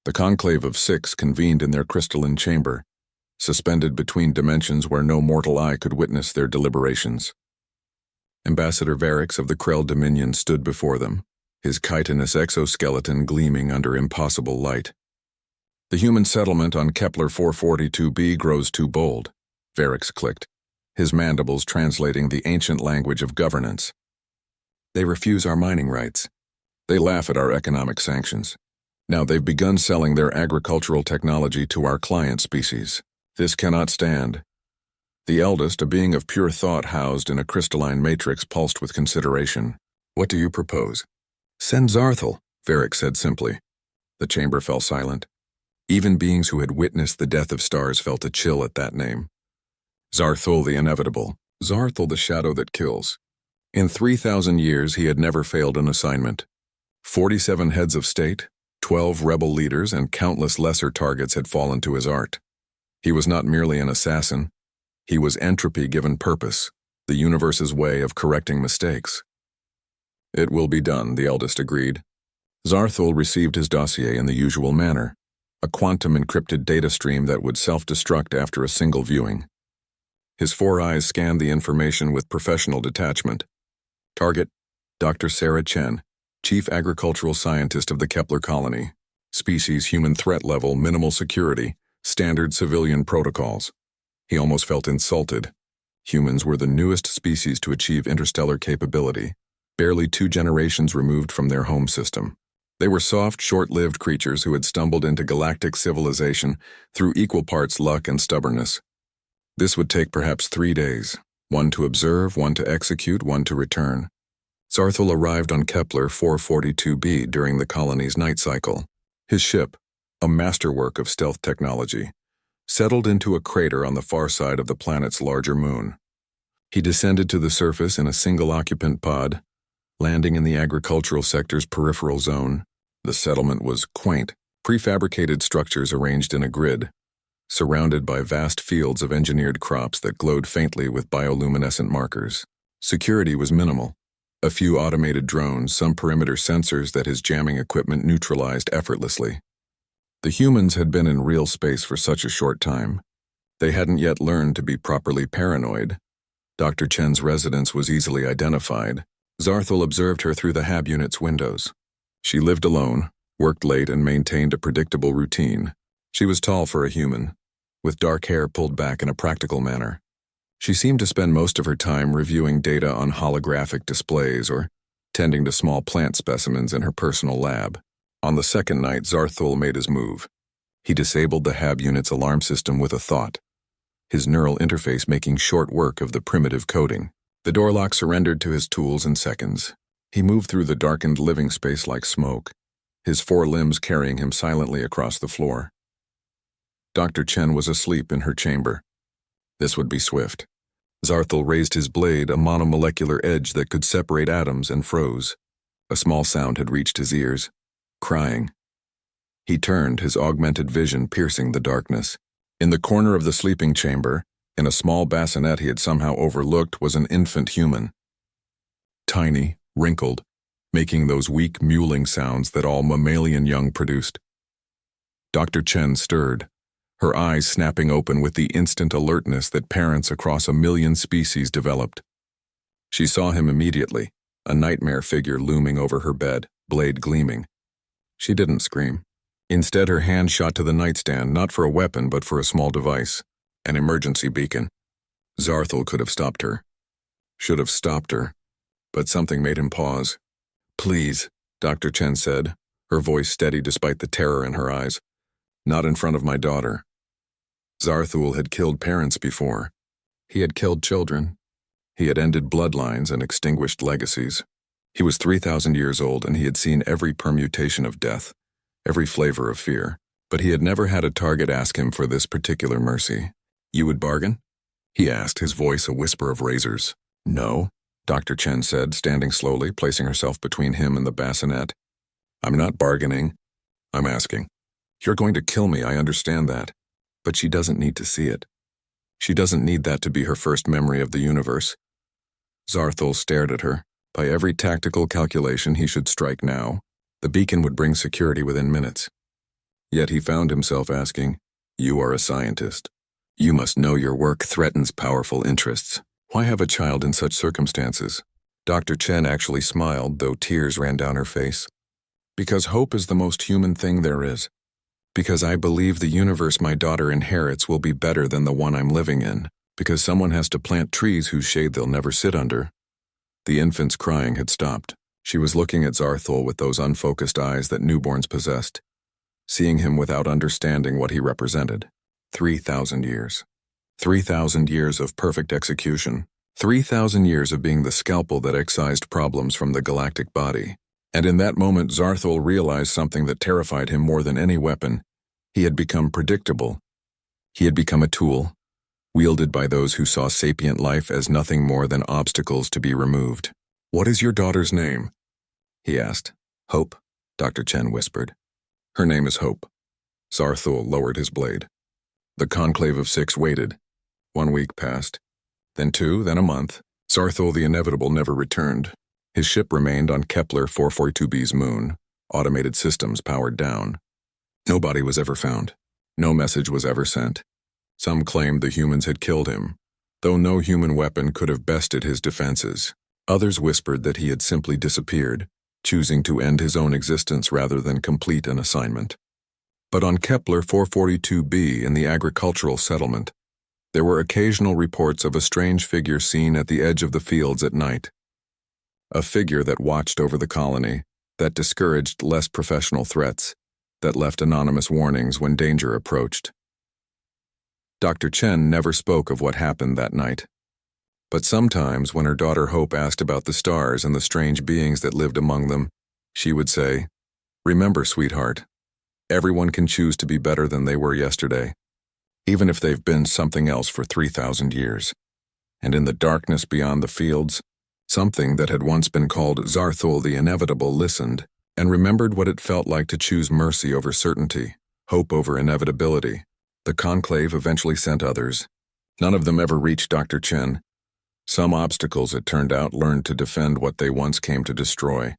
The conclave of 6 convened in their crystalline chamber, suspended between dimensions where no mortal eye could witness their deliberations. Ambassador Varix of the Krell Dominion stood before them, his chitinous exoskeleton gleaming under impossible light. The human settlement on Kepler 442b grows too bold, Varix clicked, his mandibles translating the ancient language of governance. They refuse our mining rights. They laugh at our economic sanctions. Now they've begun selling their agricultural technology to our client species. This cannot stand. The eldest, a being of pure thought housed in a crystalline matrix, pulsed with consideration. What do you propose? Send Zarthel, Varix said simply. The chamber fell silent. Even beings who had witnessed the death of stars felt a chill at that name. Zarthul the inevitable, Zarthul the shadow that kills. In 3,000 years he had never failed an assignment. 47 heads of state, 12 rebel leaders, and countless lesser targets had fallen to his art. He was not merely an assassin. He was entropy given purpose, the universe's way of correcting mistakes. It will be done, the eldest agreed. Zarthul received his dossier in the usual manner, a quantum-encrypted data stream that would self-destruct after a single viewing. His 4 eyes scanned the information with professional detachment. Target, Dr. Sarah Chen, Chief Agricultural Scientist of the Kepler Colony. Species human threat level, minimal security, standard civilian protocols. He almost felt insulted. Humans were the newest species to achieve interstellar capability, barely 2 generations removed from their home system. They were soft, short-lived creatures who had stumbled into galactic civilization through equal parts luck and stubbornness. This would take perhaps 3 days, 1 to observe, 1 to execute, 1 to return. Zarthul arrived on Kepler 442b during the colony's night cycle. His ship, a masterwork of stealth technology, settled into a crater on the far side of the planet's larger moon. He descended to the surface in a single-occupant pod, landing in the agricultural sector's peripheral zone. The settlement was quaint, prefabricated structures arranged in a grid, surrounded by vast fields of engineered crops that glowed faintly with bioluminescent markers. Security was minimal. A few automated drones, some perimeter sensors that his jamming equipment neutralized effortlessly. The humans had been in real space for such a short time. They hadn't yet learned to be properly paranoid. Dr. Chen's residence was easily identified. Zarthul observed her through the HAB unit's windows. She lived alone, worked late, and maintained a predictable routine. She was tall for a human, with dark hair pulled back in a practical manner. She seemed to spend most of her time reviewing data on holographic displays or tending to small plant specimens in her personal lab. On the second night, Zarthul made his move. He disabled the HAB unit's alarm system with a thought, his neural interface making short work of the primitive coding. The door lock surrendered to his tools in seconds. He moved through the darkened living space like smoke, his 4 limbs carrying him silently across the floor. Dr. Chen was asleep in her chamber. This would be swift. Zarthul raised his blade, a monomolecular edge that could separate atoms, and froze. A small sound had reached his ears. Crying. He turned, his augmented vision piercing the darkness. In the corner of the sleeping chamber, in a small bassinet he had somehow overlooked, was an infant human. Tiny, wrinkled, making those weak mewling sounds that all mammalian young produced. Dr. Chen stirred, her eyes snapping open with the instant alertness that parents across 1 million species developed. She saw him immediately, a nightmare figure looming over her bed, blade gleaming. She didn't scream. Instead, her hand shot to the nightstand, not for a weapon but for a small device, an emergency beacon. Zarthul could have stopped her. Should have stopped her. But something made him pause. "Please," Dr. Chen said, her voice steady despite the terror in her eyes. "Not in front of my daughter." Zarthul had killed parents before. He had killed children. He had ended bloodlines and extinguished legacies. He was 3,000 years old, and he had seen every permutation of death, every flavor of fear. But he had never had a target ask him for this particular mercy. "You would bargain?" he asked, his voice a whisper of razors. "No," Dr. Chen said, standing slowly, placing herself between him and the bassinet. "I'm not bargaining. I'm asking. You're going to kill me, I understand that. But she doesn't need to see it. She doesn't need that to be her first memory of the universe." Zarthul stared at her. By every tactical calculation, he should strike now. The beacon would bring security within minutes. Yet he found himself asking, "You are a scientist. You must know your work threatens powerful interests. Why have a child in such circumstances?" Dr. Chen actually smiled, though tears ran down her face. "Because hope is the most human thing there is. Because I believe the universe my daughter inherits will be better than the one I'm living in. Because someone has to plant trees whose shade they'll never sit under." The infant's crying had stopped. She was looking at Zarthul with those unfocused eyes that newborns possessed, seeing him without understanding what he represented. 3,000 years. 3,000 years of perfect execution. 3,000 years of being the scalpel that excised problems from the galactic body. And in that moment, Zarthul realized something that terrified him more than any weapon. He had become predictable. He had become a tool, wielded by those who saw sapient life as nothing more than obstacles to be removed. "What is your daughter's name?" he asked. "Hope," Dr. Chen whispered. "Her name is Hope." Zarthul lowered his blade. The conclave of 6 waited. 1 week passed, then 2, then a month. Zarthul the Inevitable never returned. His ship remained on Kepler 442b's moon, automated systems powered down. No body was ever found. No message was ever sent. Some claimed the humans had killed him, though no human weapon could have bested his defenses. Others whispered that he had simply disappeared, choosing to end his own existence rather than complete an assignment. But on Kepler 442b in the agricultural settlement, there were occasional reports of a strange figure seen at the edge of the fields at night. A figure that watched over the colony, that discouraged less professional threats, that left anonymous warnings when danger approached. Dr. Chen never spoke of what happened that night. But sometimes when her daughter Hope asked about the stars and the strange beings that lived among them, she would say, "Remember, sweetheart, everyone can choose to be better than they were yesterday, even if they've been something else for 3,000 years. And in the darkness beyond the fields, something that had once been called Zarthul the Inevitable listened and remembered what it felt like to choose mercy over certainty, hope over inevitability. The conclave eventually sent others. None of them ever reached Dr. Chen. Some obstacles, it turned out, learned to defend what they once came to destroy.